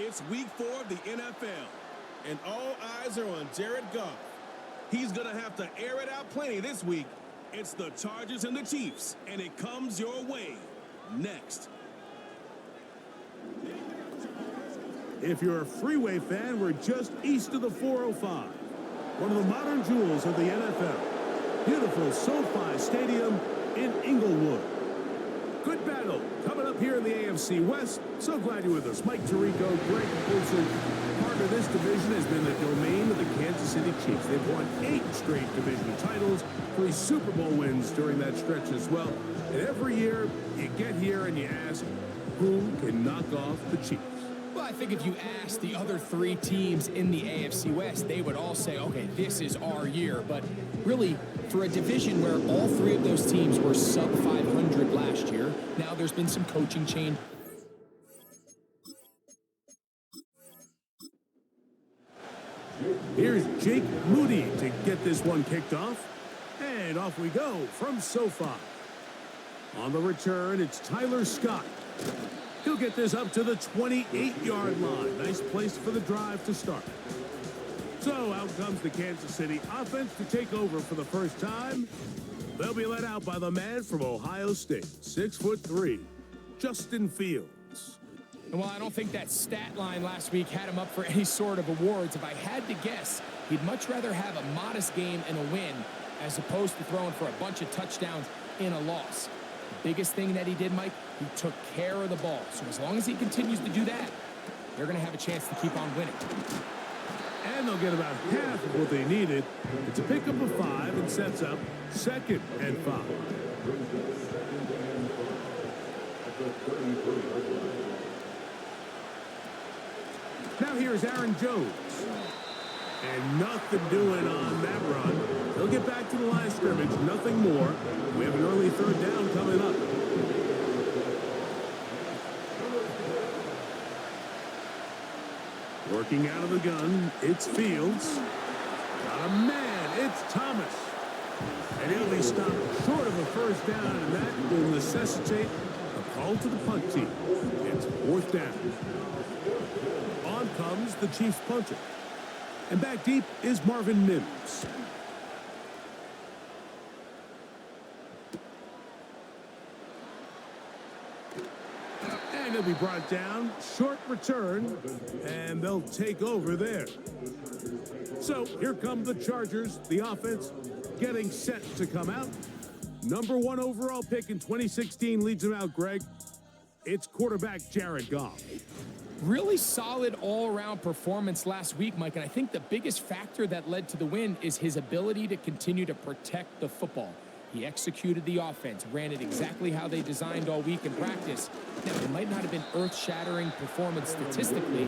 It's week 4 of the NFL, and all eyes are on Jared Goff. He's going to have to air it out plenty this week. It's the Chargers and the Chiefs, and it comes your way next. If you're a freeway fan, we're just east of the 405. One of the modern jewels of the NFL. Beautiful SoFi Stadium in Inglewood. Good battle coming up here in the AFC West. So glad you're with us. Mike Tirico, Greg Olson. Part of this division has been the domain of the Kansas City Chiefs. They've won 8 straight division titles, 3 Super Bowl wins during that stretch as well. And every year, you get here and you ask, who can knock off the Chiefs? Well, I think if you ask the other 3 teams in the AFC West, they would all say, okay, this is our year. But really, for a division where all 3 of those teams were sub 500 last year, now there's been some coaching change. Here's Jake Moody to get this one kicked off. And off we go from SoFi. On the return, it's Tyler Scott. He'll get this up to the 28-yard line. Nice place for the drive to start. So out comes the Kansas City offense to take over for the first time. They'll be led out by the man from Ohio State, 6'3", Justin Fields. And while I don't think that stat line last week had him up for any sort of awards, if I had to guess, he'd much rather have a modest game and a win as opposed to throwing for a bunch of touchdowns in a loss. The biggest thing that he did, Mike, he took care of the ball. So as long as he continues to do that, they're going to have a chance to keep on winning. And they'll get about half of what they needed. It's a pickup of 5 and sets up 2nd and 5. Now here's Aaron Jones. And nothing doing on that run. They'll get back to the line of scrimmage, nothing more. We have an early 3rd down coming up. Working out of the gun, it's Fields. Got a man, it's Thomas. And he'll be stopped short of a 1st down, and that will necessitate a call to the punt team. It's 4th down. On comes the Chiefs punter. And back deep is Marvin Mims. And he'll be brought down. Short return. And they'll take over there. So here come the Chargers. The offense getting set to come out. Number 1 overall pick in 2016 leads them out, Greg. It's quarterback Jared Goff. Really solid all-around performance last week, Mike, and I think the biggest factor that led to the win is his ability to continue to protect the football. He executed the offense, ran it exactly how they designed all week in practice. Now, it might not have been earth-shattering performance statistically,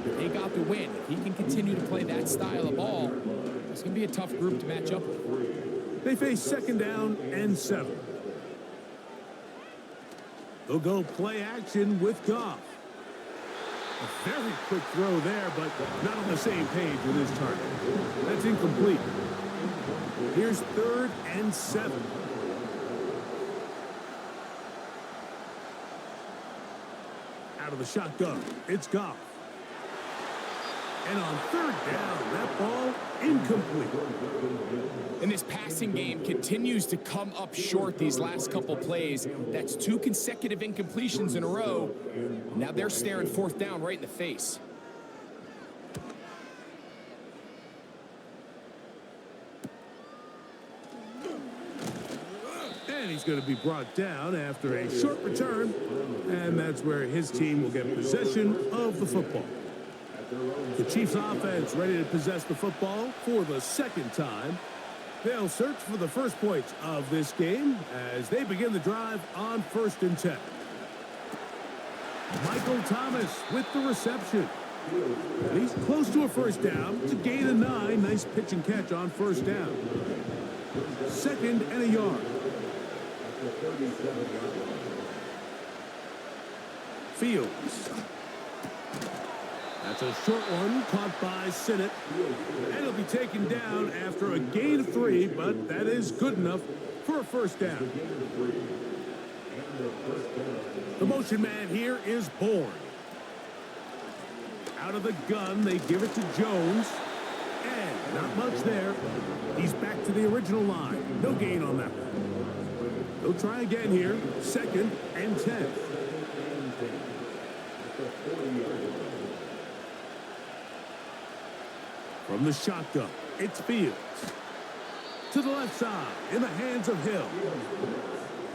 but they got the win. If he can continue to play that style of ball, it's going to be a tough group to match up with. They face 2nd down and 7. They'll go play action with Goff. A very quick throw there, but not on the same page with his target. That's incomplete. Here's 3rd and 7. Out of the shotgun, it's Goff. And on 3rd down, that ball incomplete. And this passing game continues to come up short these last couple plays. That's 2 consecutive incompletions in a row. Now they're staring 4th down right in the face. And he's going to be brought down after a short return. And that's where his team will get possession of the football. The Chiefs offense ready to possess the football for the 2nd time. They'll search for the first points of this game as they begin the drive on 1st and 10. Michael Thomas with the reception. And he's close to a 1st down to gain a 9. Nice pitch and catch on 1st down. 2nd and a yard. Fields. That's a short one caught by Sinnott. And he'll be taken down after a gain of 3, but that is good enough for a 1st down. The motion man here is Bourne. Out of the gun, they give it to Jones. And not much there. He's back to the original line. No gain on that one. They'll try again here. 2nd and 10. From the shotgun, it's Fields. To the left side, in the hands of Hill.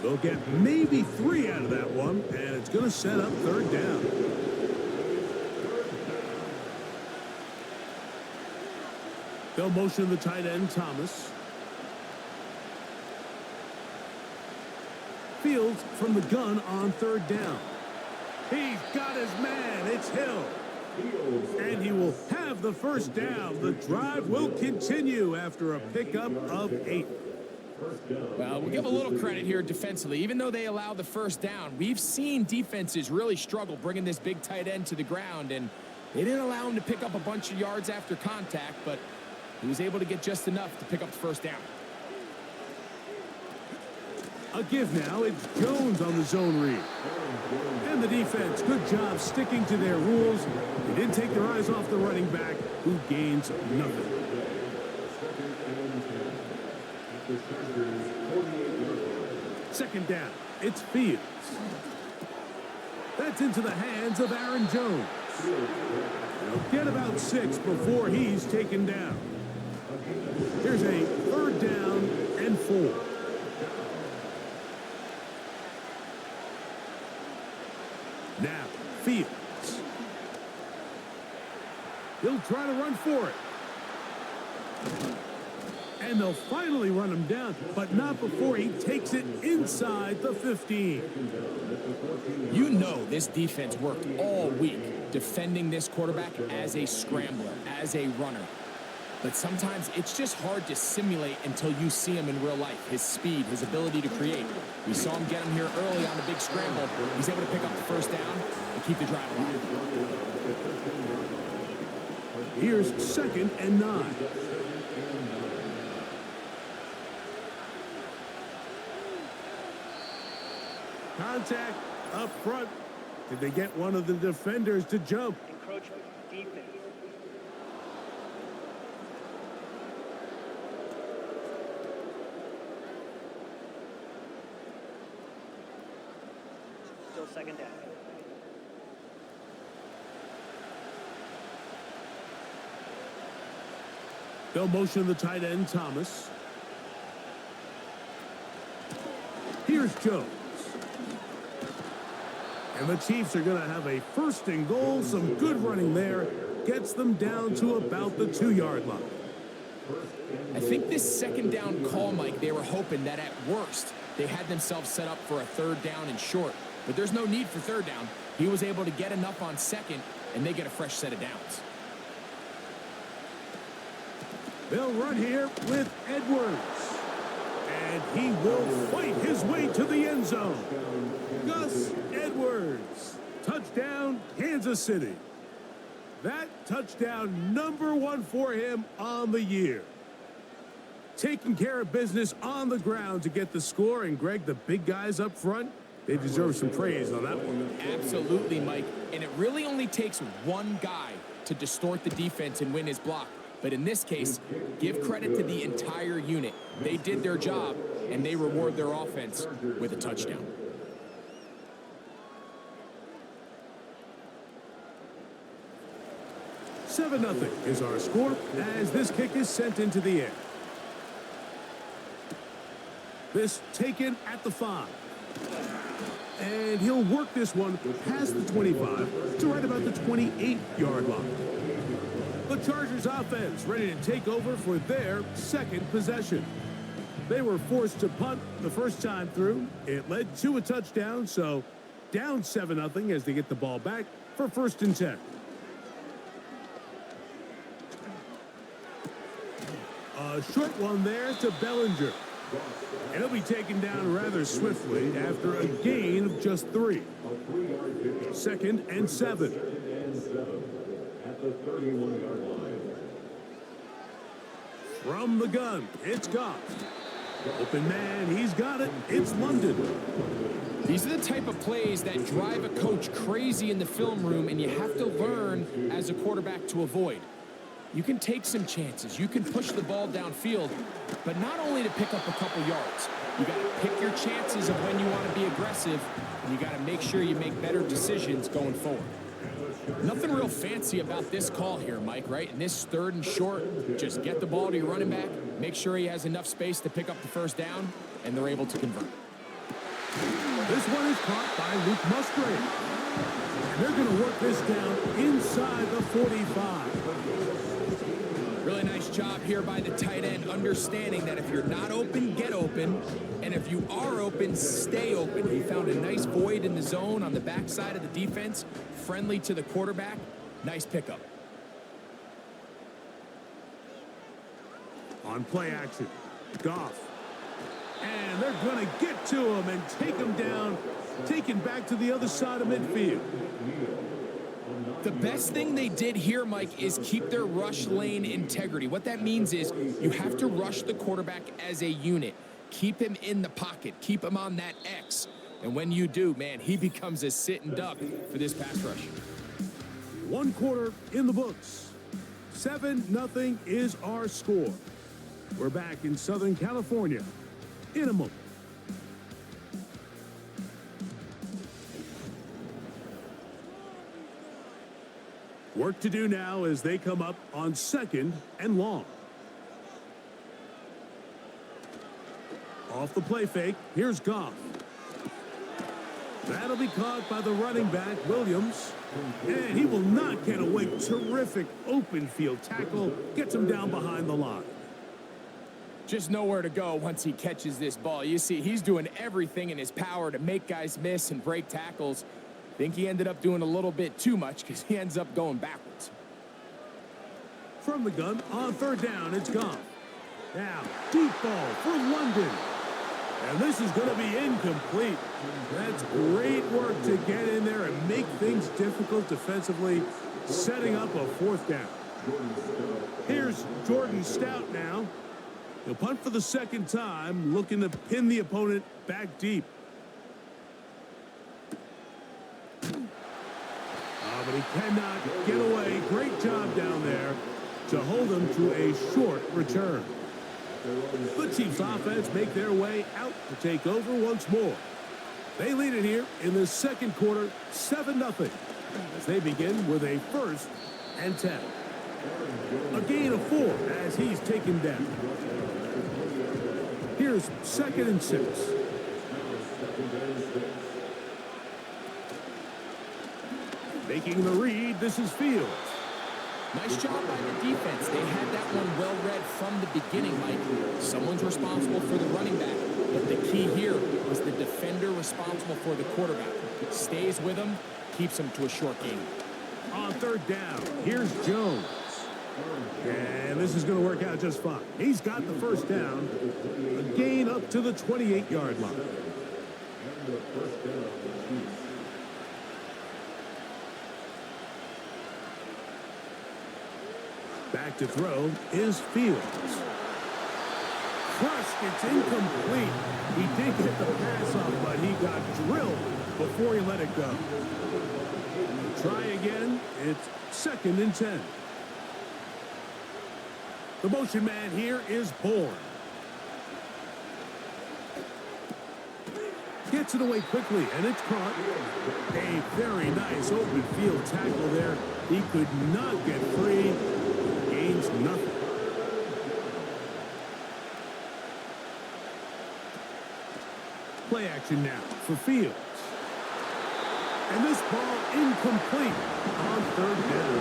They'll get maybe 3 out of that one, and it's going to set up 3rd down. They'll motion the tight end, Thomas. Fields from the gun on 3rd down. He's got his man. It's Hill. And he will have the 1st down. The drive will continue after a pickup of 8. Well, we'll give a little credit here defensively. Even though they allow the 1st down, we've seen defenses really struggle bringing this big tight end to the ground, and they didn't allow him to pick up a bunch of yards after contact, but he was able to get just enough to pick up the 1st down. A give now. It's Jones on the zone read. And the defense, good job sticking to their rules. They didn't take their eyes off the running back, who gains nothing. 2nd down. It's Fields. That's into the hands of Aaron Jones. They'll get about 6 before he's taken down. Here's a 3rd down and 4. Now, Fields. He'll try to run for it. And they'll finally run him down, but not before he takes it inside the 15. You know this defense worked all week defending this quarterback as a scrambler, as a runner. But sometimes it's just hard to simulate until you see him in real life. His speed, his ability to create. We saw him get him here early on the big scramble. He's able to pick up the 1st down and keep the drive alive. Here's 2nd and 9. Contact up front. Did they get one of the defenders to jump? Encroachment, defense. Still 2nd down. They'll motion the tight end, Thomas. Here's Jones. And the Chiefs are going to have a 1st and goal. Some good running there. Gets them down to about the 2-yard line. I think this 2nd down call, Mike, they were hoping that at worst they had themselves set up for a 3rd down and short. But there's no need for 3rd down. He was able to get enough on 2nd, and they get a fresh set of downs. They'll run here with Edwards. And he will fight his way to the end zone. Gus Edwards. Touchdown, Kansas City. That touchdown number 1 for him on the year. Taking care of business on the ground to get the score. And, Greg, the big guys up front, they deserve some praise on that one. Absolutely, Mike. And it really only takes one guy to distort the defense and win his block. But in this case, give credit to the entire unit. They did their job, and they reward their offense with a touchdown. "7-0 is our score as this kick is sent into the air. This taken at the 5. And he'll work this one past the 25 to right about the 28-yard line. The Chargers offense ready to take over for their 2nd possession. They were forced to punt the first time through. It led to a touchdown, so down 7-0 as they get the ball back for 1st and 10. A short one there to Bellinger. And he'll be taken down rather swiftly after a gain of just 3. 2nd and 7. At the 31-yard line. From the gun, it's Goff. Open man, he's got it. It's London. These are the type of plays that drive a coach crazy in the film room, and you have to learn as a quarterback to avoid. You can take some chances. You can push the ball downfield, but not only to pick up a couple yards. You got to pick your chances of when you want to be aggressive, and you got to make sure you make better decisions going forward. Nothing real fancy about this call here, Mike, right? In this 3rd and short, just get the ball to your running back, make sure he has enough space to pick up the first down, and they're able to convert. This one is caught by Luke Musgrave. And they're going to work this down inside the 45. Really nice job here by the tight end, understanding that if you're not open, get open. And if you are open, stay open. He found a nice void in the zone on the backside of the defense, friendly to the quarterback. Nice pickup. On play action, Goff. And they're going to get to him and take him down, taken back to the other side of midfield. The best thing they did here, Mike, is keep their rush lane integrity. What that means is you have to rush the quarterback as a unit. Keep him in the pocket. Keep him on that X. And when you do, man, he becomes a sitting duck for this pass rush. 1 quarter in the books. 7-0 is our score. We're back in Southern California in a moment. Work to do now as they come up on 2nd and long. Off the play fake, here's Goff. That'll be caught by the running back, Williams. And he will not get away. Terrific open field tackle. Gets him down behind the line. Just nowhere to go once he catches this ball. You see, he's doing everything in his power to make guys miss and break tackles. Think he ended up doing a little bit too much because he ends up going backwards. From the gun, on 3rd down, it's Goff. Now, deep ball for London. And this is going to be incomplete. That's great work to get in there and make things difficult defensively, setting up a 4th down. Here's Jordan Stout now. He'll punt for the 2nd time, looking to pin the opponent back deep. But he cannot get away. Great job down there to hold him to a short return. The Chiefs offense make their way out to take over once more. They lead it here in the 2nd quarter, 7-0, as they begin with a 1st and 10. A gain of 4 as he's taken down. Here's 2nd and 6. Making the read, this is Fields. Nice job by the defense. They had that one well read from the beginning, Mike. Someone's responsible for the running back, but the key here is the defender responsible for the quarterback. Stays with him, keeps him to a short gain. On 3rd down, here's Jones. And this is going to work out just fine. He's got the 1st down. A gain up to the 28-yard line. Back to throw is Fields. Crushed, it's incomplete. He did get the pass off, but he got drilled before he let it go. Try again. It's 2nd and 10. The motion man here is Bourne. Gets it away quickly, and it's caught. A very nice open field tackle there. He could not get free. Gains nothing. Play action now for Fields. And this ball incomplete on 3rd down.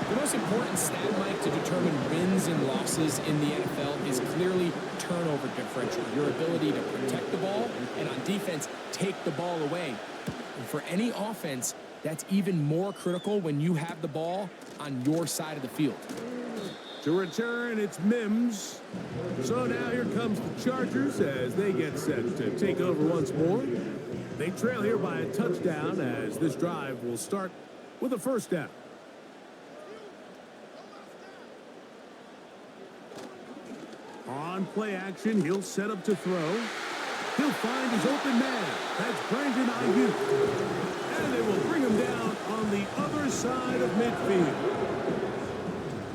The most important stat, Mike, to determine wins and losses in the NFL is clearly turnover differential, your ability to protect the ball, and on defense, take the ball away. And for any offense, that's even more critical when you have the ball on your side of the field. To return, it's Mims. So now here comes the Chargers as they get set to take over once more. They trail here by a touchdown as this drive will start with a 1st down. On On play action, he'll set up to throw. He'll find his open man. That's Brandon Ayuk. And they will bring him down on the other side of midfield.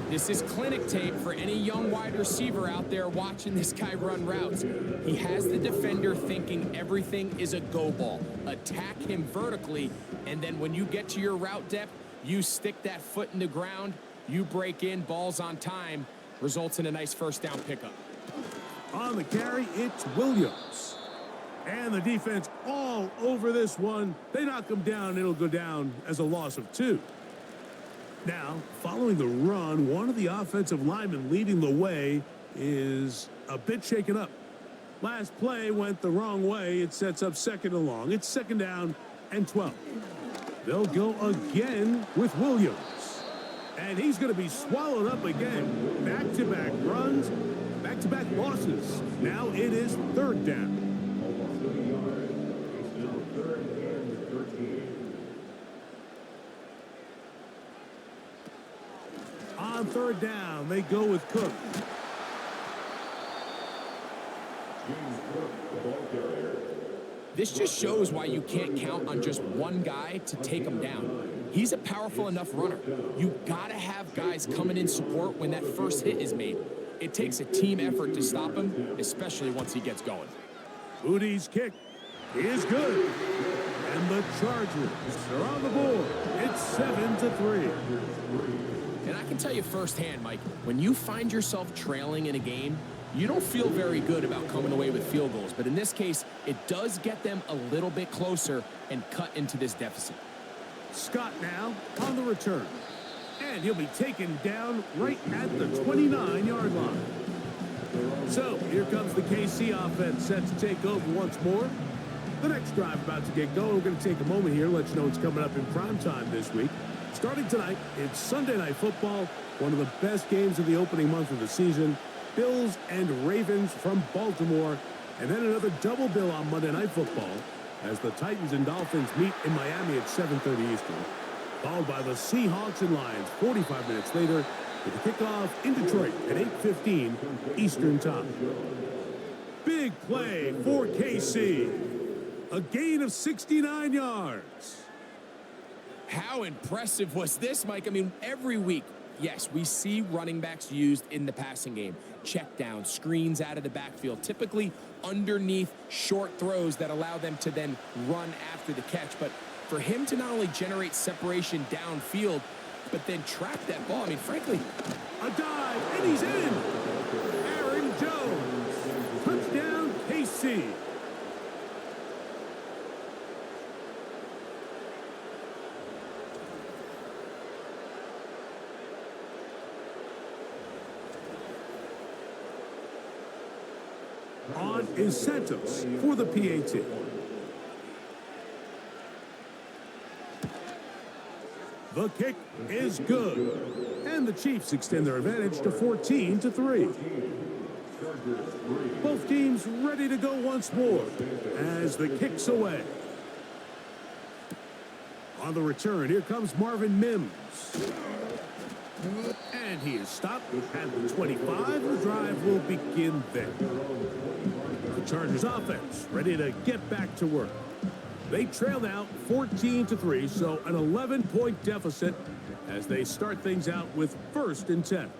This is clinic tape for any young wide receiver out there watching this guy run routes. He has the defender thinking everything is a go ball. Attack him vertically, and then when you get to your route depth, you stick that foot in the ground, you break in, balls on time, results in a nice first down pickup. On the carry, it's Williams. And the defense all over this one. They knock him down. It'll go down as a loss of 2. Now, following the run, one of the offensive linemen leading the way is a bit shaken up. Last play went the wrong way. It sets up second and long. It's second down and 12. They'll go again with Williams. And he's going to be swallowed up again. Back-to-back runs, back-to-back losses. Now it is third down. On third down, they go with Cook. This just shows why you can't count on just one guy to take him down. He's a powerful enough runner. You gotta have guys coming in support when that first hit is made. It takes a team effort to stop him, especially once he gets going. Udi's kick is good. And the Chargers are on the board. It's 7-3. And I can tell you firsthand, Mike, when you find yourself trailing in a game, you don't feel very good about coming away with field goals. But in this case, it does get them a little bit closer and cut into this deficit. Scott now on the return. And he'll be taken down right at the 29-yard line. So here comes the KC offense set to take over once more. The next drive about to get going. We're going to take a moment here, let you know what's coming up in prime time this week. Starting tonight, it's Sunday Night Football, one of the best games of the opening month of the season. Bills and Ravens from Baltimore. And then another double bill on Monday Night Football as the Titans and Dolphins meet in Miami at 7:30 Eastern. Followed by the Seahawks and Lions 45 minutes later with the kickoff in Detroit at 8:15 Eastern time. Big play for KC. A gain of 69 yards. How impressive was this, Mike? I mean, every week, yes, we see running backs used in the passing game. Check down, screens out of the backfield, typically underneath short throws that allow them to then run after the catch. But for him to not only generate separation downfield, but then track that ball, I mean, frankly. A dive, and he's in. Aaron Jones. Touchdown, KC. On is Santos for the PAT. The kick is good. And the Chiefs extend their advantage to 14-3. Both teams ready to go once more as the kick's away. On the return, here comes Marvin Mims. And he is stopped at the 25. The drive will begin there. The Chargers offense ready to get back to work. They trail now 14-3, so an 11-point deficit as they start things out with 1st and 10.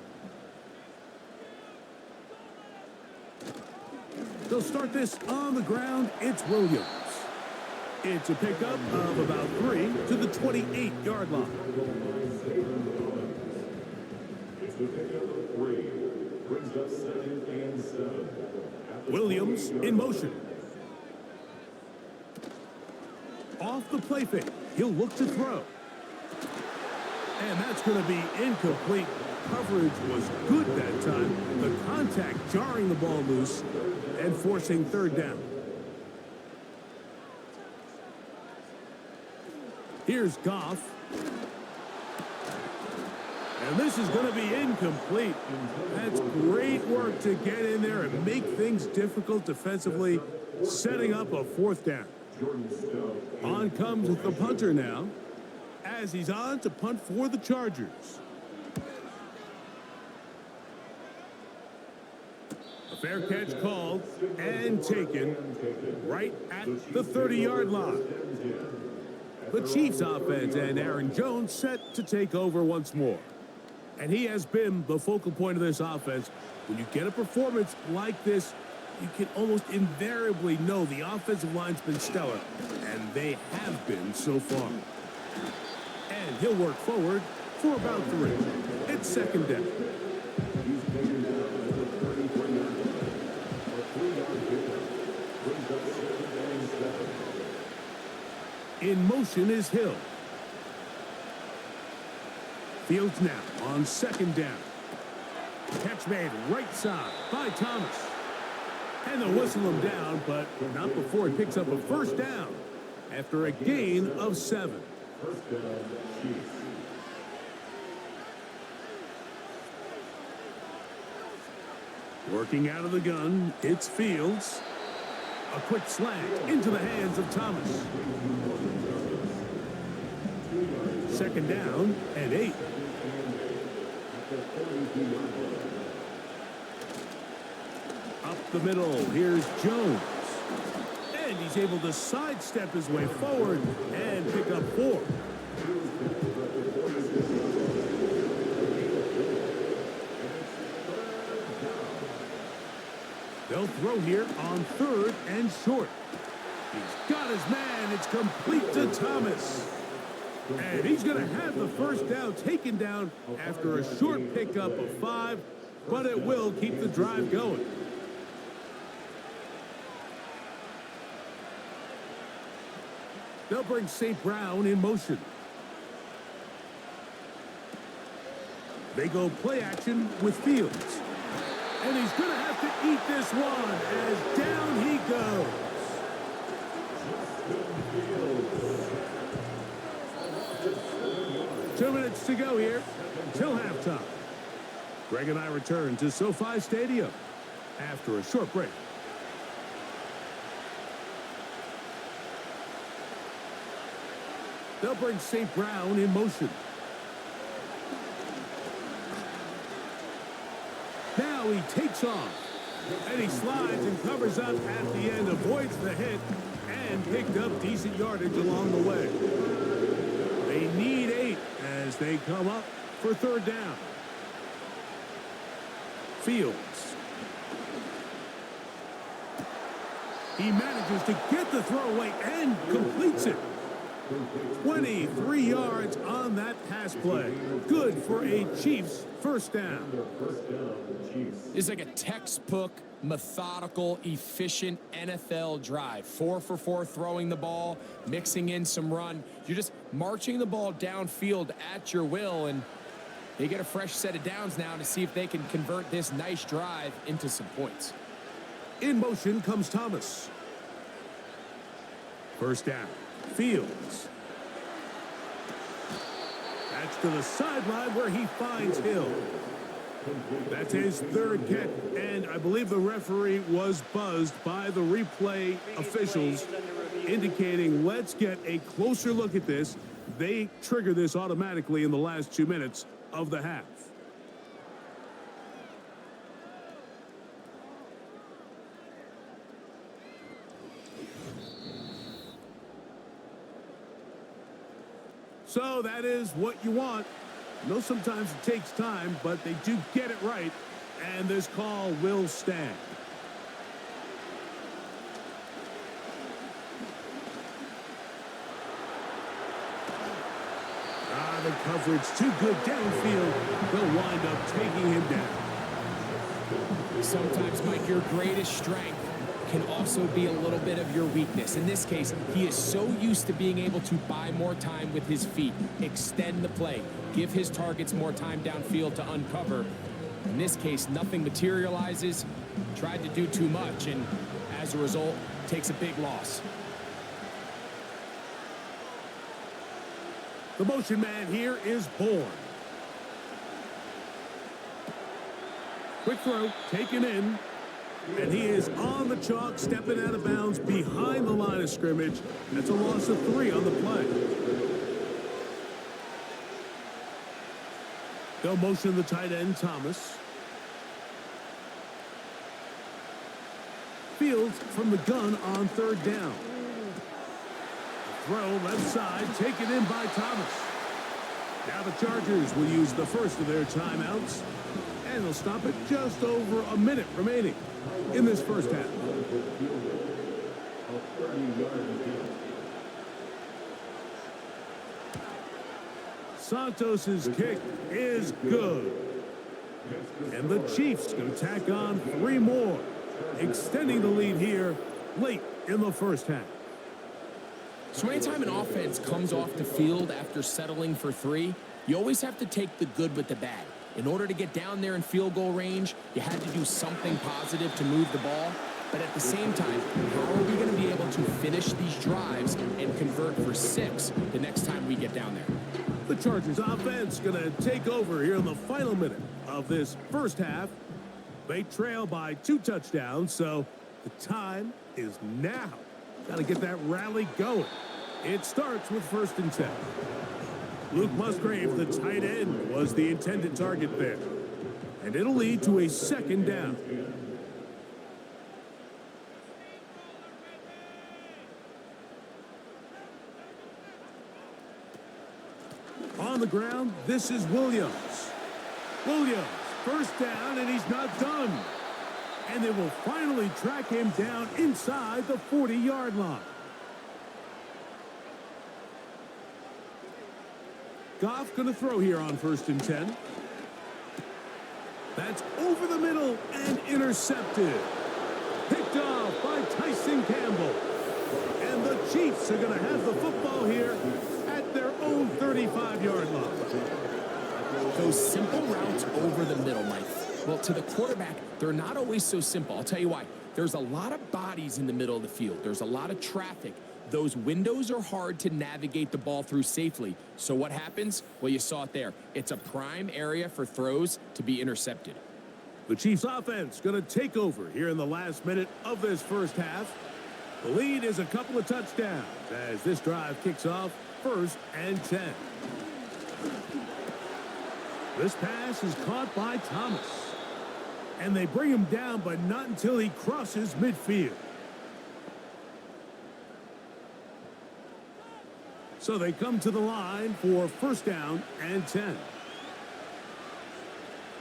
They'll start this on the ground. It's Williams. It's a pickup of about 3 to the 28-yard line. Williams in motion. Off the play fake. He'll look to throw. And that's going to be incomplete. Coverage was good that time. The contact jarring the ball loose and forcing 3rd down. Here's Goff. And this is going to be incomplete. That's great work to get in there and make things difficult defensively, setting up a 4th down. On comes the punter now, as he's on to punt for the Chargers. A Fair catch called and taken right at the 30-yard line. The Chiefs offense and Aaron Jones set to take over once more. And he has been the focal point of this offense. When you get a performance like this, you can almost invariably know the offensive line's been stellar. And they have been so far. And he'll work forward for about 3. It's second down. In motion is Hill. Fields now on second down. Catch made right side by Thomas. And they'll whistle him down, but not before he picks up a first down after a gain of 7. First down, Chiefs. Working out of the gun, it's Fields. A quick slant into the hands of Thomas. Second down and 8. Up the middle, here's Jones. And he's able to sidestep his way forward and pick up 4. They'll throw here on 3rd and short. He's got his man. It's complete to Thomas. And he's going to have the first down taken down after a short pickup of 5, but it will keep the drive going. They'll bring St. Brown in motion. They go play action with Fields. And he's going to have to eat this one as down he goes. 2 minutes to go here till halftime. Greg and I return to SoFi Stadium after a short break. They'll bring St. Brown in motion. Now he takes off. And he slides and covers up at the end, avoids the hit, and picked up decent yardage along the way. They need 8 as they come up for 3rd down. Fields. He manages to get the throw away and completes it. 23 yards on that pass play. Good for a Chiefs first down. It's like a textbook, methodical, efficient NFL drive. 4 for 4 throwing the ball, mixing in some run. You're just marching the ball downfield at your will, and they get a fresh set of downs now to see if they can convert this nice drive into some points. In motion comes Thomas. First down. Fields. That's to the sideline where he finds Hill. That's his 3rd catch, and I believe the referee was buzzed by the replay officials, indicating let's get a closer look at this. They trigger this automatically in the last 2 minutes of the half. So that is what you want. I know sometimes it takes time, but they do get it right, and this call will stand. The coverage too good downfield. They'll wind up taking him down. Sometimes, Mike, your greatest strength can also be a little bit of your weakness. In this case, he is so used to being able to buy more time with his feet, extend the play, give his targets more time downfield to uncover. In this case, nothing materializes, tried to do too much, and as a result, takes a big loss. The motion man here is Bourne. Quick throw, taken in. And he is on the chalk, stepping out of bounds behind the line of scrimmage. That's a loss of 3 on the play. They'll motion the tight end, Thomas. Fields from the gun on third down. Throw left side, taken in by Thomas. Now the Chargers will use the first of their timeouts, and they'll stop it just over a minute remaining in this first half. Santos's kick is good. And the Chiefs going to tack on 3 more, extending the lead here late in the first half. So anytime an offense comes off the field after settling for 3, you always have to take the good with the bad. In order to get down there in field goal range, you had to do something positive to move the ball. But at the same time, how are we going to be able to finish these drives and convert for 6 the next time we get down there? The Chargers offense going to take over here in the final minute of this first half. They trail by 2 touchdowns, so the time is now. Got to get that rally going. It starts with 1st and 10. Luke Musgrave, the tight end, was the intended target there. And it'll lead to a 2nd down. On the ground, this is Williams. Williams, 1st down, and he's not done. And they will finally track him down inside the 40-yard line. Goff going to throw here on 1st and 10. That's over the middle and intercepted. Picked off by Tyson Campbell. And the Chiefs are going to have the football here at their own 35-yard line. Those simple routes over the middle, Mike. Well, to the quarterback, they're not always so simple. I'll tell you why. There's a lot of bodies in the middle of the field. There's a lot of traffic. Those windows are hard to navigate the ball through safely. So what happens? Well, you saw it there. It's a prime area for throws to be intercepted. The Chiefs offense going to take over here in the last minute of this first half. The lead is a couple of touchdowns as this drive kicks off 1st and 10. This pass is caught by Thomas. And they bring him down, but not until he crosses midfield. So they come to the line for 1st down and 10.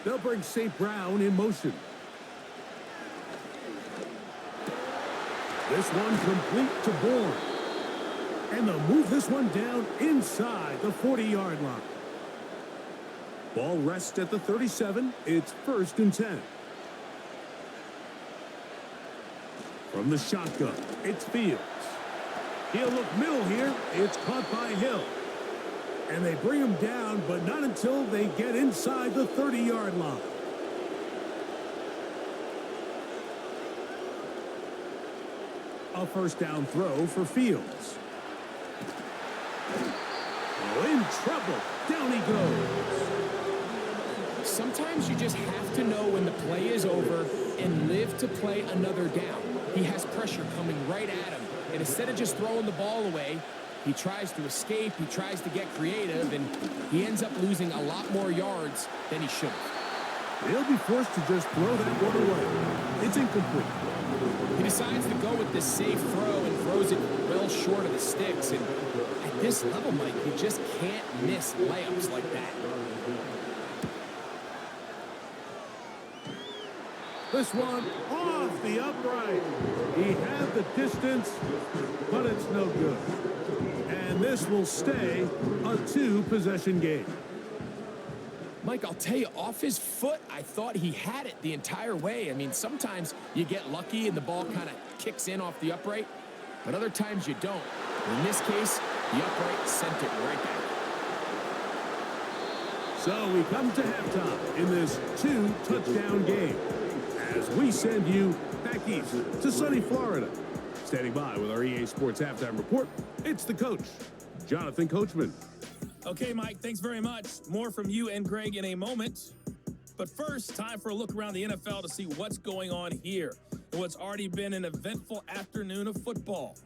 They'll bring St. Brown in motion. This one complete to Bourne. And they'll move this one down inside the 40-yard line. Ball rests at the 37. It's 1st and 10. From the shotgun, it's Fields. He'll look middle here. It's caught by Hill. And they bring him down, but not until they get inside the 30-yard line. A 1st down throw for Fields. Oh, in trouble. Down he goes. Sometimes you just have to know when the play is over and live to play another down. He has pressure coming right at him. And instead of just throwing the ball away, he tries to escape, he tries to get creative, and he ends up losing a lot more yards than he should have. He'll be forced to just throw that one away. It's incomplete. He decides to go with this safe throw and throws it well short of the sticks. And at this level, Mike, you just can't miss layups like that. This one off the upright. He had the distance, but it's no good. And this will stay a 2-possession game. Mike, I'll tell you, off his foot, I thought he had it the entire way. I mean, sometimes you get lucky and the ball kind of kicks in off the upright, but other times you don't. In this case, the upright sent it right back. So we come to halftime in this 2-touchdown game as we send you back east to sunny Florida. Standing by with our EA Sports Halftime Report, it's the coach, Jonathan Coachman. Okay, Mike, thanks very much. More from you and Greg in a moment. But first, time for a look around the NFL to see what's going on here in what's already been an eventful afternoon of football.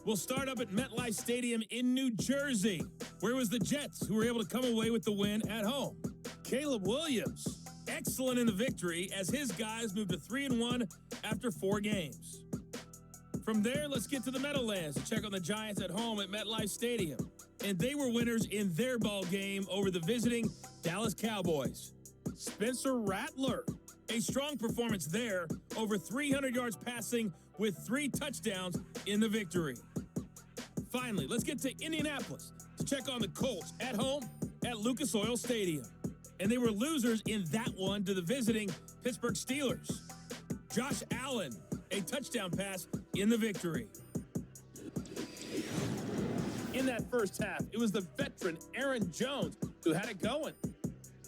We'll start up at MetLife Stadium in New Jersey, where it was the Jets who were able to come away with the win at home. Caleb Williams excellent in the victory as his guys moved to 3-1 after 4 games. From there, let's get to the Meadowlands to check on the Giants at home at MetLife Stadium. And they were winners in their ball game over the visiting Dallas Cowboys. Spencer Rattler, a strong performance there, over 300 yards passing with 3 touchdowns in the victory. Finally, let's get to Indianapolis to check on the Colts at home at Lucas Oil Stadium. And they were losers in that one to the visiting Pittsburgh Steelers. Josh Allen, a touchdown pass in the victory. In that first half, it was the veteran Aaron Jones who had it going.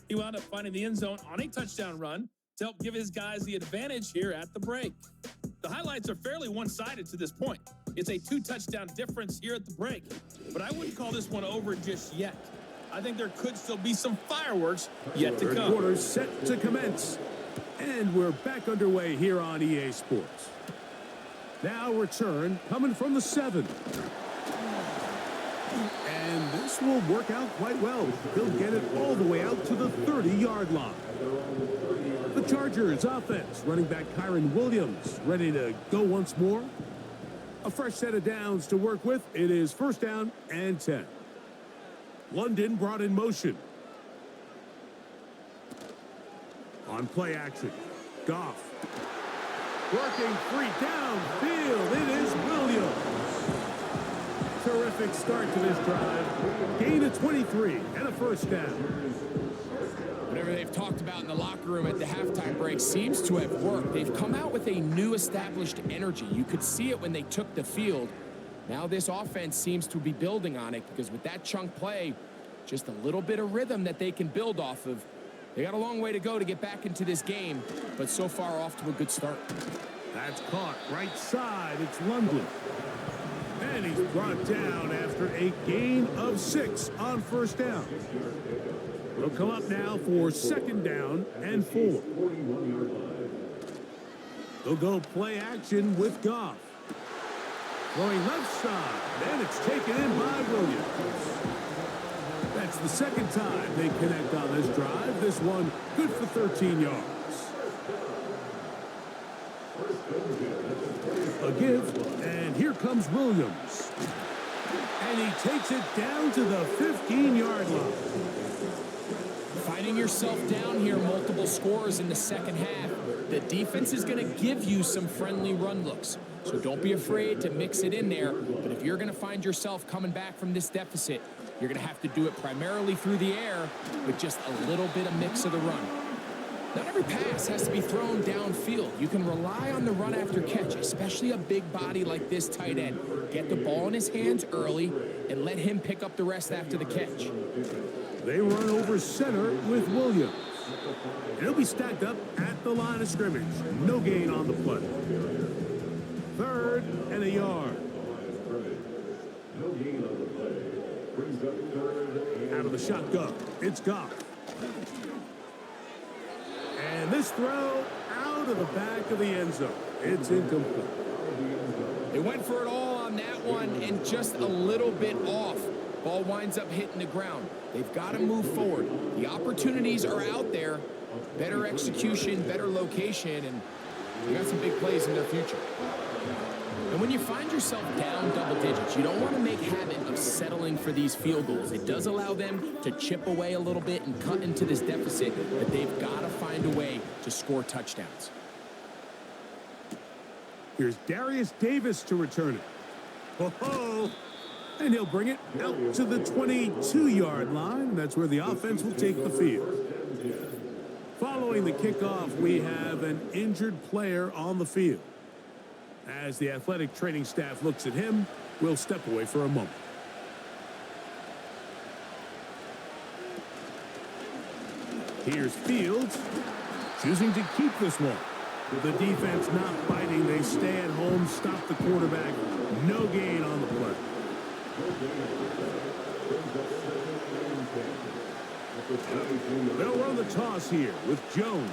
He wound up finding the end zone on a touchdown run to help give his guys the advantage here at the break. The highlights are fairly one-sided to this point. It's a 2-touchdown difference here at the break, but I wouldn't call this one over just yet. I think there could still be some fireworks yet to come. Third quarter set to commence, and we're back underway here on EA Sports. Now return coming from the 7. And this will work out quite well. He'll get it all the way out to the 30-yard line. The Chargers offense, running back Kyron Williams, ready to go once more. A fresh set of downs to work with. It is first down and 10. London brought in motion. On play action, Goff. Working free downfield. It is Williams. Terrific start to this drive. Gain of 23 and a first down. Whatever they've talked about in the locker room at the halftime break seems to have worked. They've come out with a new established energy. You could see it when they took the field. Now this offense seems to be building on it because with that chunk play, just a little bit of rhythm that they can build off of. They got a long way to go to get back into this game, but so far off to a good start. That's caught right side. It's London. And he's brought down after a gain of 6 on first down. It'll come up now for second down and 4. They'll go play action with Goff. Going left side, and it's taken in by Williams. That's the second time they connect on this drive. This one good for 13 yards. A give, and here comes Williams. And he takes it down to the 15-yard line. Finding yourself down here, multiple scores in the second half. The defense is going to give you some friendly run looks. So don't be afraid to mix it in there. But if you're going to find yourself coming back from this deficit, you're going to have to do it primarily through the air with just a little bit of mix of the run. Not every pass has to be thrown downfield. You can rely on the run after catch, especially a big body like this tight end. Get the ball in his hands early and let him pick up the rest after the catch. They run over center with Williams. And he'll be stacked up at the line of scrimmage. No gain on the play. Third and a yard. Out of the shotgun, it's Goff. And this throw out of the back of the end zone. It's incomplete. They went for it all on that one and just a little bit off. Ball winds up hitting the ground. They've got to move forward. The opportunities are out there. Better execution, better location, and they got some big plays in their future. And when you find yourself down double digits, you don't want to make habit of settling for these field goals. It does allow them to chip away a little bit and cut into this deficit, but they've got to find a way to score touchdowns. Here's Darius Davis to return it. Oh, and he'll bring it out to the 22-yard line. That's where the offense will take the field. Following the kickoff, we have an injured player on the field. As the athletic training staff looks at him, we'll step away for a moment. Here's Fields, choosing to keep this one. The defense not biting. They stay at home, stop the quarterback. No gain on the play. They'll run the toss here with Jones.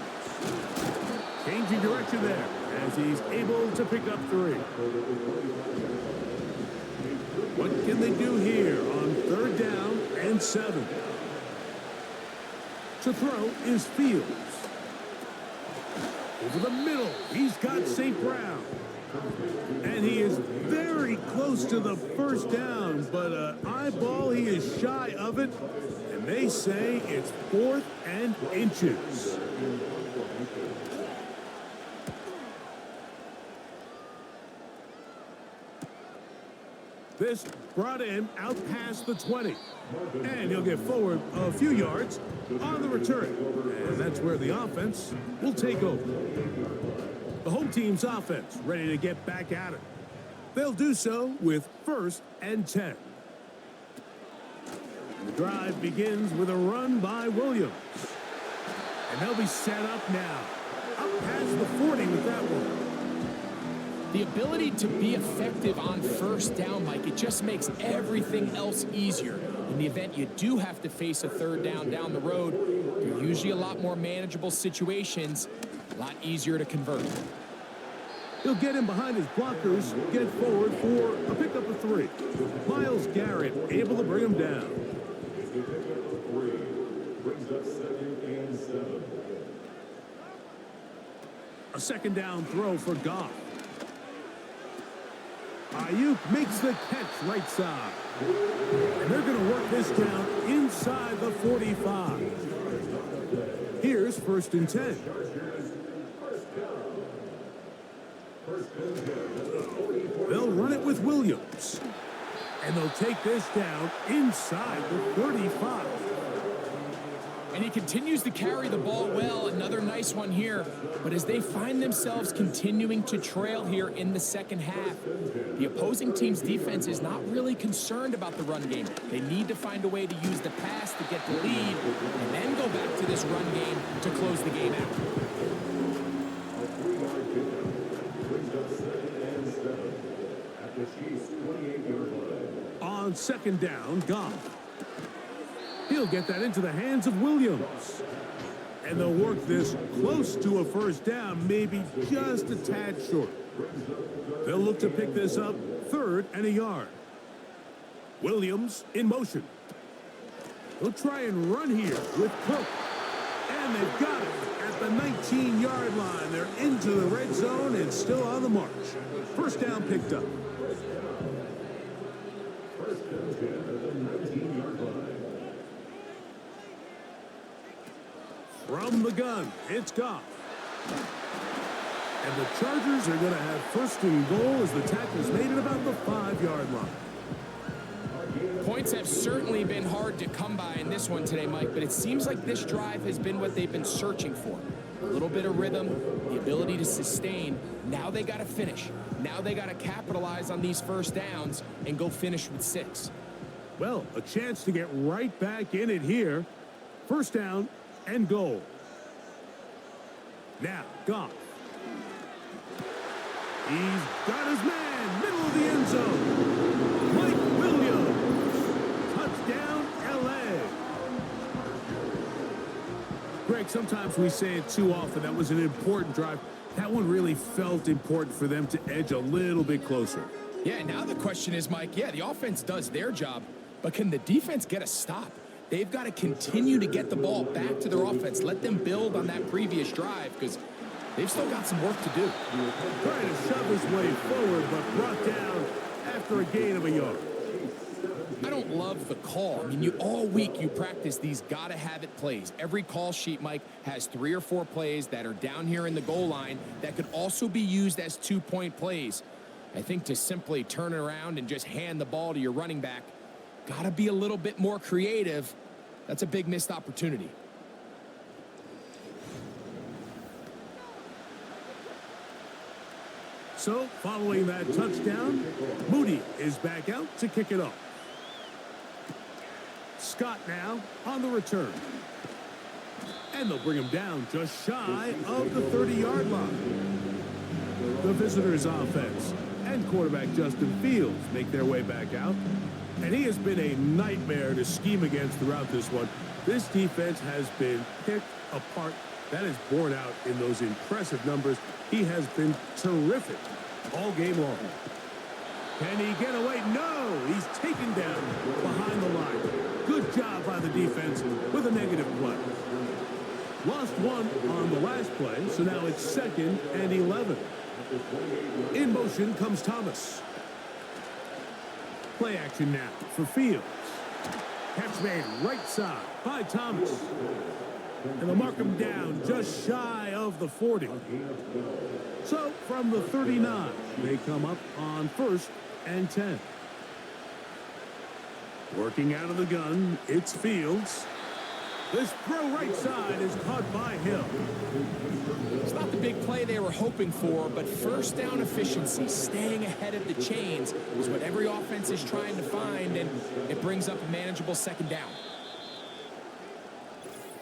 Changing direction there as he's able to pick up 3. What can they do here on third down and 7? To throw is Fields. Over the middle, he's got St. Brown. And he is very close to the first down, but eyeball, he is shy of it. And they say it's 4th and inches. This brought him out past the 20. And he'll get forward a few yards on the return. And that's where the offense will take over. The home team's offense ready to get back at it. They'll do so with 1st and 10. The drive begins with a run by Williams. And they'll be set up now. Up past the 40 with that one. The ability to be effective on first down, Mike, it just makes everything else easier. In the event you do have to face a 3rd down the road, they're usually a lot more manageable situations, a lot easier to convert. He'll get him behind his blockers, get forward for a pickup of 3. Myles Garrett able to bring him down. A 2nd down throw for Goff. Ayuk makes the catch right side. And they're going to work this down inside the 45. Here's 1st and 10. They'll run it with Williams. And they'll take this down inside the 35. And he continues to carry the ball well. Another nice one here. But as they find themselves continuing to trail here in the second half, the opposing team's defense is not really concerned about the run game. They need to find a way to use the pass to get the lead and then go back to this run game to close the game out. On 2nd down, Goff. He'll get that into the hands of Williams. And they'll work this close to a 1st down, maybe just a tad short. They'll look to pick this up 3rd and a yard. Williams in motion. They'll try and run here with Cook. And they've got it at the 19-yard line. They're into the red zone and still on the march. 1st down picked up. From the gun, it's Goff. And the Chargers are going to have 1st and goal as the tackle's made at about the 5-yard line. Points have certainly been hard to come by in this one today, Mike, but it seems like this drive has been what they've been searching for. A little bit of rhythm, the ability to sustain. Now they got to finish. Now they got to capitalize on these 1st downs and go finish with 6. Well, a chance to get right back in it here. 1st down and goal. Now, Goff. He's got his man, middle of the end zone. Mike Williams. Touchdown, L.A. Greg, sometimes we say it too often. That was an important drive. That one really felt important for them to edge a little bit closer. Yeah, now the question is, Mike, the offense does their job, but can the defense get a stop? They've got to continue to get the ball back to their offense. Let them build on that previous drive because they've still got some work to do. Trying to shove his way forward, but brought down after a gain of a yard. I don't love the call. I mean, all week you practice these gotta-have-it plays. Every call sheet, Mike, has 3 or 4 plays that are down here in the goal line that could also be used as 2-point plays. I think to simply turn it around and just hand the ball to your running back, gotta be a little bit more creative. That's a big missed opportunity. So, following that touchdown, Moody is back out to kick it off. Scott now on the return. And they'll bring him down just shy of the 30-yard line. The visitors' offense and quarterback Justin Fields make their way back out. And he has been a nightmare to scheme against throughout this one. This defense has been picked apart. That is borne out in those impressive numbers. He has been terrific all game long. Can he get away? No! He's taken down behind the line. Good job by the defense with a negative play. Lost one on the last play, so now it's 2nd and 11. In motion comes Thomas. Play action now for Fields. Catch made right side by Thomas. And they'll mark him down just shy of the 40. So from the 39, they come up on 1st and 10. Working out of the gun, it's Fields. This throw right side is caught by Hill. It's not the big play they were hoping for, but first down efficiency, staying ahead of the chains, is what every offense is trying to find, and it brings up a manageable 2nd down.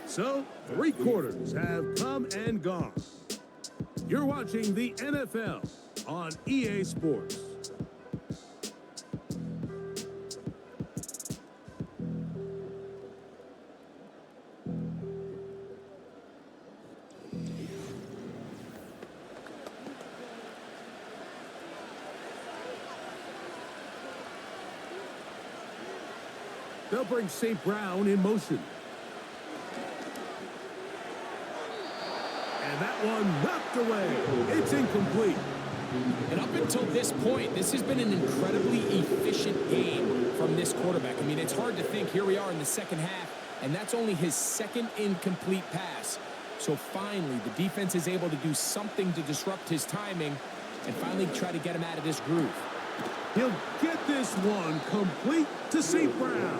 So, 3 quarters have come and gone. You're watching the NFL on EA Sports. They'll bring St. Brown in motion. And that one knocked away. It's incomplete. And up until this point, this has been an incredibly efficient game from this quarterback. I mean, it's hard to think. Here we are in the 2nd half, and that's only his 2nd incomplete pass. So finally, the defense is able to do something to disrupt his timing and finally try to get him out of this groove. He'll get this one complete to St. Brown.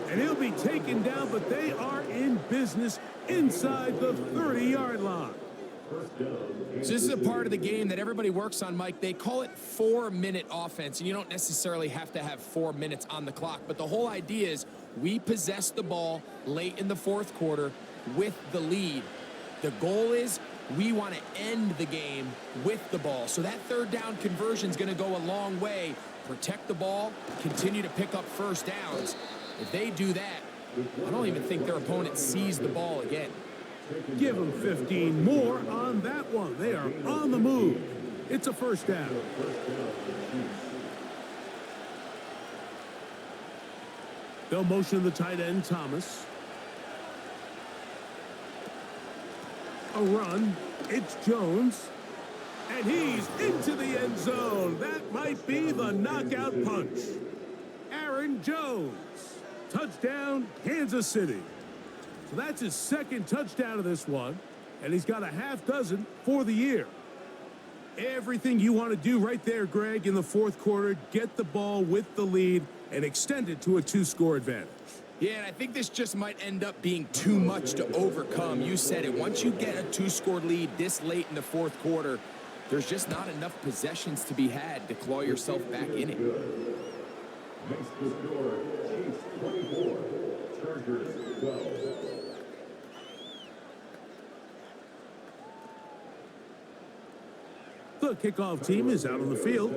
And he'll be taken down, but they are in business inside the 30-yard line. So this is a part of the game that everybody works on, Mike. They call it 4-minute offense, and you don't necessarily have to have 4 minutes on the clock. But the whole idea is we possess the ball late in the 4th quarter with the lead. The goal is we want to end the game with the ball. So that 3rd down conversion is going to go a long way. Protect the ball, continue to pick up first downs. If they do that, I don't even think their opponent sees the ball again. Give them 15 more on that one. They are on the move. It's a 1st down. They'll motion the tight end, Thomas. A run. It's Jones. And he's into the end zone. That might be the knockout punch. Aaron Jones. Touchdown, Kansas City. So that's his 2nd touchdown of this one, and he's got a half dozen for the year. Everything you want to do right there, Greg, in the 4th quarter, get the ball with the lead and extend it to a 2-score advantage. Yeah, and I think this just might end up being too much to overcome. You said it. Once you get a 2-score lead this late in the 4th quarter, there's just not enough possessions to be had to claw yourself back in it. Makes the score Chiefs 24, Chargers 12. The kickoff team is out on the field,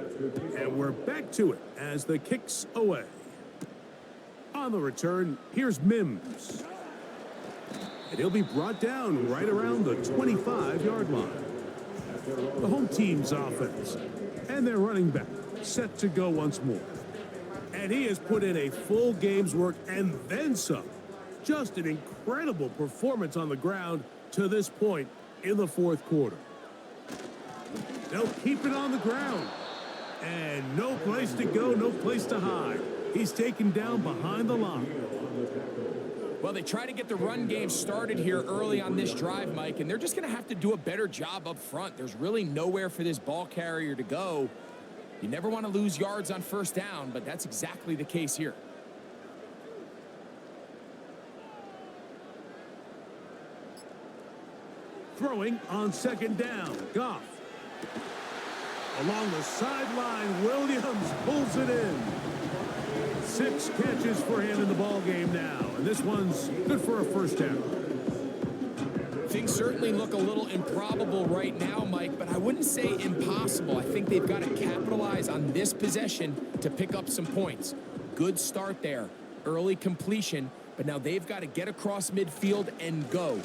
and we're back to it as the kick's away. On the return, here's Mims. And he'll be brought down right around the 25-yard line. The home team's offense and their running back set to go once more. And he has put in a full game's work and then some. Just an incredible performance on the ground to this point in the 4th quarter. They'll keep it on the ground. And no place to go, no place to hide. He's taken down behind the line. Well, they try to get the run game started here early on this drive, Mike, and they're just going to have to do a better job up front. There's really nowhere for this ball carrier to go. You never want to lose yards on 1st down, but that's exactly the case here. Throwing on 2nd down, Goff. Along the sideline, Williams pulls it in. 6 catches for him in the ball game now, and this one's good for a 1st down. Things certainly look a little improbable right now, Mike, but I wouldn't say impossible. I think they've got to capitalize on this possession to pick up some points. Good start there. Early completion, but now they've got to get across midfield and go.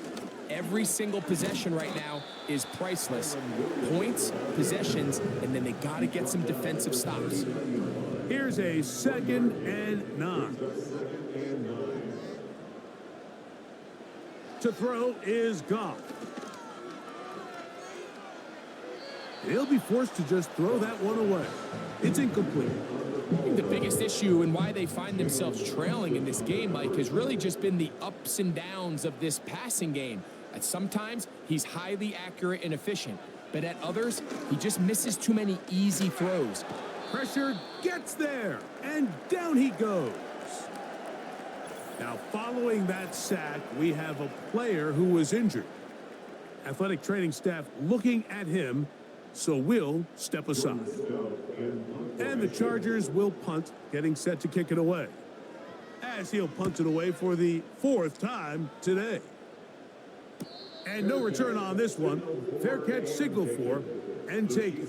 Every single possession right now is priceless. Points, possessions, and then they got to get some defensive stops. Here's a 2nd and 9. To throw is Goff. He'll be forced to just throw that one away. It's incomplete. I think the biggest issue and why they find themselves trailing in this game, Mike, has really just been the ups and downs of this passing game. At sometimes, he's highly accurate and efficient, but at others, he just misses too many easy throws. Pressure gets there, and down he goes. Now, following that sack, we have a player who was injured. Athletic training staff looking at him, so we'll step aside. And the Chargers will punt, getting set to kick it away. As he'll punt it away for the 4th time today. And no return on this one. Fair catch signaled for and taken.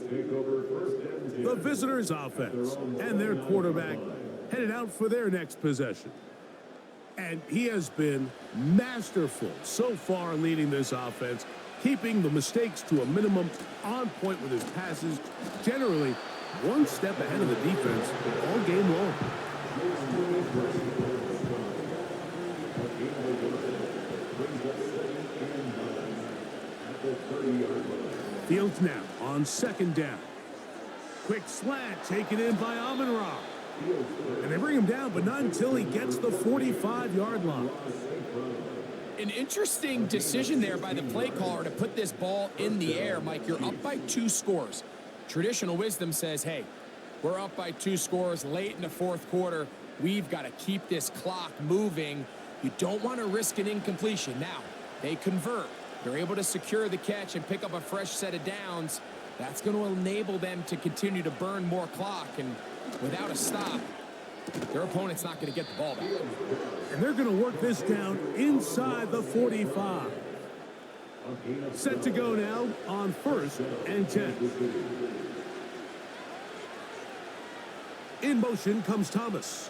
The visitors' offense and their quarterback headed out for their next possession. And he has been masterful so far leading this offense, keeping the mistakes to a minimum, on point with his passes, generally one step ahead of the defense all game long. Fields now on 2nd down. Quick slant taken in by Amon-Ra. And they bring him down, but not until he gets the 45-yard line. An interesting decision there by the play caller to put this ball in the air. Mike, you're up by 2 scores. Traditional wisdom says, hey, we're up by 2 scores late in the 4th quarter. We've got to keep this clock moving. You don't want to risk an incompletion. Now, they convert. They're able to secure the catch and pick up a fresh set of downs. That's going to enable them to continue to burn more clock. And without a stop, their opponent's not going to get the ball back. And they're going to work this down inside the 45. Set to go now on 1st and 10. In motion comes Thomas.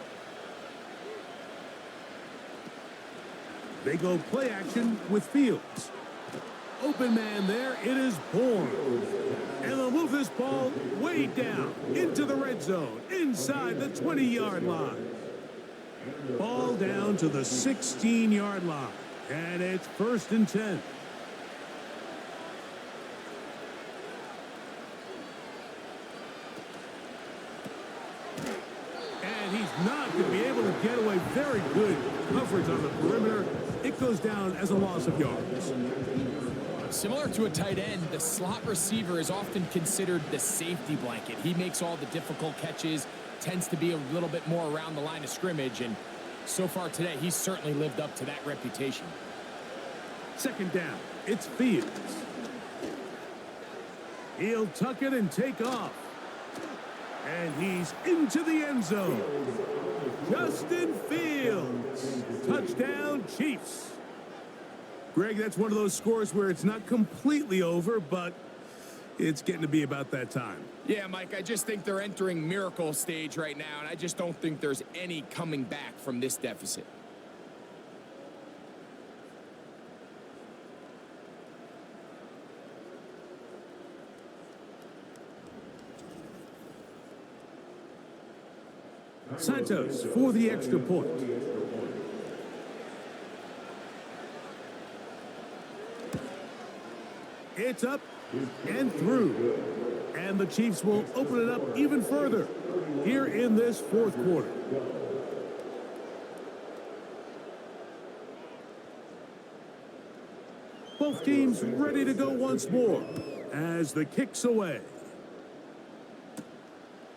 They go play action with Fields. Open man there, it is Bourne. And they'll move this ball way down into the red zone, inside the 20-yard line. Ball down to the 16-yard line, and it's 1st and 10. And he's not going to be able to get away. Very good coverage on the perimeter. It goes down as a loss of yards. Similar to a tight end, the slot receiver is often considered the safety blanket. He makes all the difficult catches, tends to be a little bit more around the line of scrimmage, and so far today, he's certainly lived up to that reputation. 2nd down, it's Fields. He'll tuck it and take off. And he's into the end zone. Justin Fields. Touchdown, Chiefs. Greg, that's one of those scores where it's not completely over, but it's getting to be about that time. Yeah, Mike, I just think they're entering miracle stage right now, and I just don't think there's any coming back from this deficit. Santos for the extra point. It's up and through. And the Chiefs will open it up even further here in this 4th quarter. Both teams ready to go once more as the kick's away.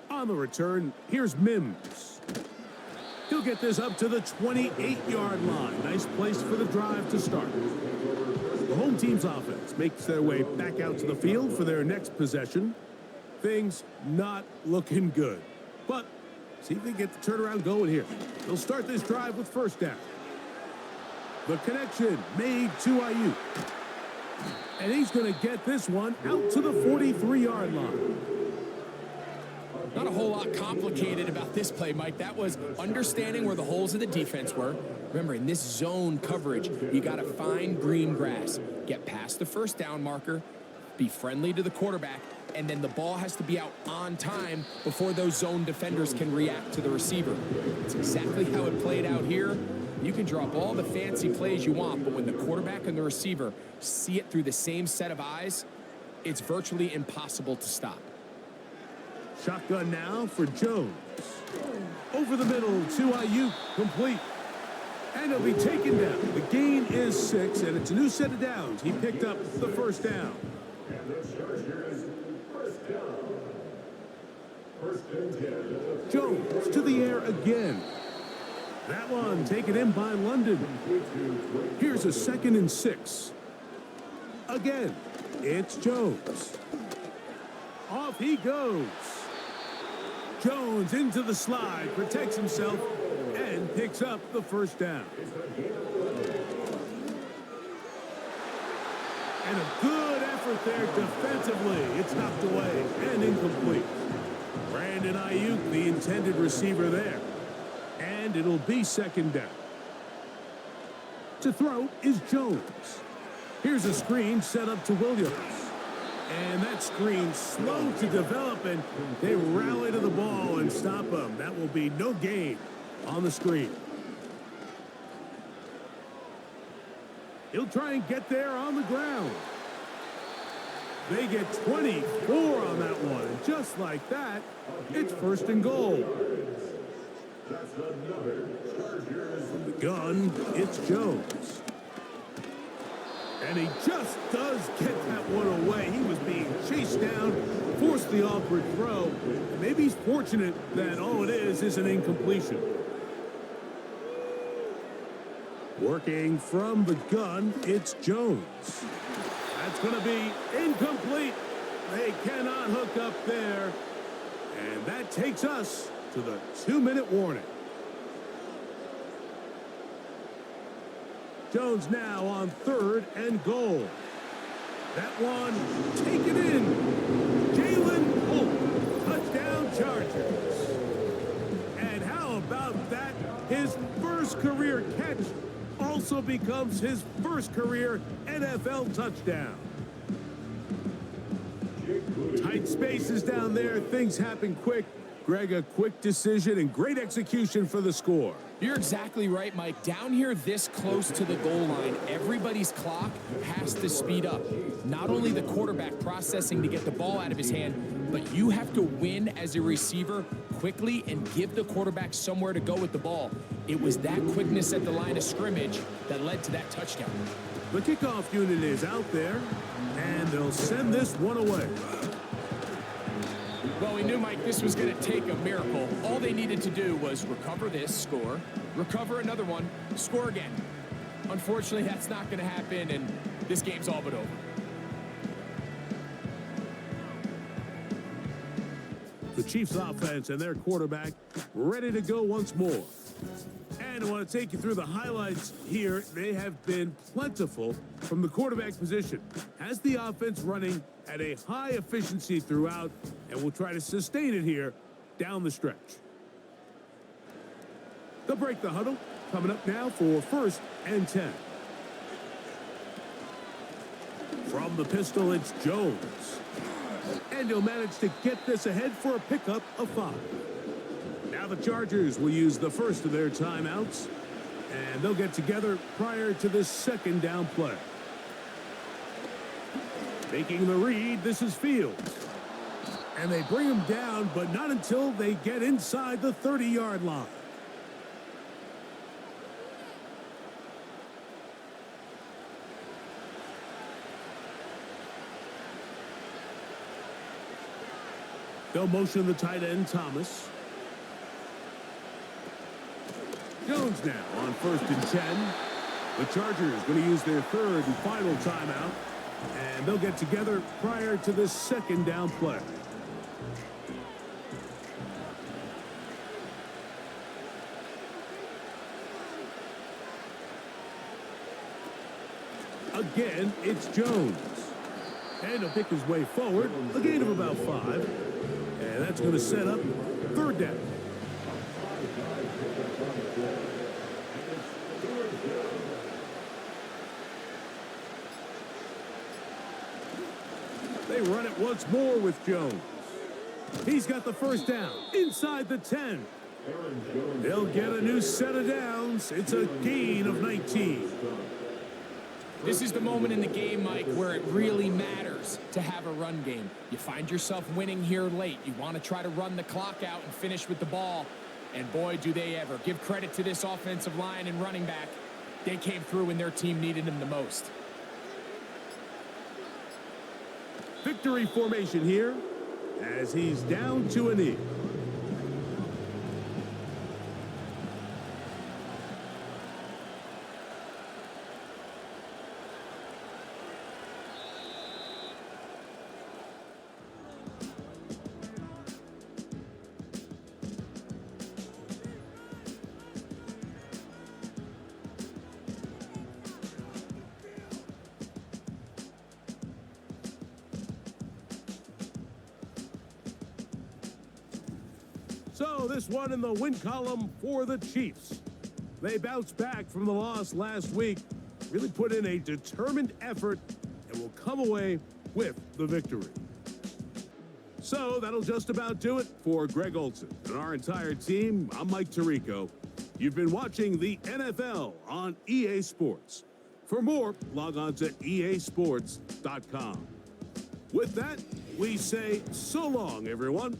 On the return, here's Mims. He'll get this up to the 28-yard line. Nice place for the drive to start. The home team's offense makes their way back out to the field for their next possession. Things not looking good. But see if they get the turnaround going here. They'll start this drive with 1st down. The connection made to Ayuk. And he's going to get this one out to the 43-yard line. Not a whole lot complicated about this play, Mike. That was understanding where the holes of the defense were. Remember, in this zone coverage, you got to find green grass. Get past the 1st down marker, be friendly to the quarterback, and then the ball has to be out on time before those zone defenders can react to the receiver. It's exactly how it played out here. You can draw up all the fancy plays you want, but when the quarterback and the receiver see it through the same set of eyes, it's virtually impossible to stop. Shotgun now for Jones. Over the middle to Ayuk, complete. And he'll be taken down. The gain is 6, and it's a new set of downs. He picked up the first down. And the Chargers, first down. First and 10. Jones to the air again. That one taken in by London. Here's a 2nd and 6. Again, it's Jones. Off he goes. Jones into the slide, protects himself, and picks up the first down. And a good effort there defensively. It's knocked away and incomplete. Brandon Ayuk, the intended receiver there. And it'll be 2nd down. To throw is Jones. Here's a screen set up to Williams. And that screen slow to develop, and they rally to the ball and stop him. That will be no gain on the screen. He'll try and get there on the ground. They get 24 on that one. And just like that, it's 1st and goal. That's another Chargers. From the gun, it's Jones. And he just does get that one away. He was being chased down, forced the awkward throw. And maybe he's fortunate that all it is an incompletion. Working from the gun, it's Jones. That's going to be incomplete. They cannot hook up there. And that takes us to the 2-minute warning. Jones now on 3rd and goal. That one taken in. Jalen Holt, touchdown Chargers. And how about that? His first career catch also becomes his first career NFL touchdown. Tight spaces down there. Things happen quick. Greg, a quick decision and great execution for the score. You're exactly right, Mike. Down here this close to the goal line, everybody's clock has to speed up. Not only the quarterback processing to get the ball out of his hand, but you have to win as a receiver quickly and give the quarterback somewhere to go with the ball. It was that quickness at the line of scrimmage that led to that touchdown. The kickoff unit is out there, and they'll send this one away. Well, we knew, Mike, this was going to take a miracle. All they needed to do was recover this, score, recover another one, score again. Unfortunately, that's not going to happen, and this game's all but over. The Chiefs offense and their quarterback ready to go once more. And I want to take you through the highlights here. They have been plentiful from the quarterback position. Has the offense running at a high efficiency throughout, and we'll try to sustain it here down the stretch. They'll break the huddle. Coming up now for 1st and 10. From the pistol, it's Jones. And he'll manage to get this ahead for a pickup of 5. Now the Chargers will use the first of their timeouts, and they'll get together prior to this 2nd down play. Making the read, this is Fields. And they bring him down, but not until they get inside the 30-yard line. They'll motion the tight end, Thomas. Jones now on 1st and 10. The Chargers going to use their 3rd and final timeout, and they'll get together prior to this 2nd down play. Again, it's Jones. And he'll pick his way forward, a gain of about 5. And that's going to set up 3rd down. They They run it once more with Jones. He's got the first down inside the 10. They'll get a new set of downs. It's a gain of 19. This is the moment in the game, Mike, where it really matters to have a run game. You find yourself winning here late. You want to try to run the clock out and finish with the ball. And boy, do they ever. Give credit to this offensive line and running back. They came through when their team needed them the most. Victory formation here as he's down to a knee. So this one in the win column for the Chiefs. They bounced back from the loss last week, really put in a determined effort, and will come away with the victory. So that'll just about do it for Greg Olson and our entire team. I'm Mike Tirico. You've been watching the NFL on EA Sports. For more, log on to easports.com. With that, we say so long, everyone.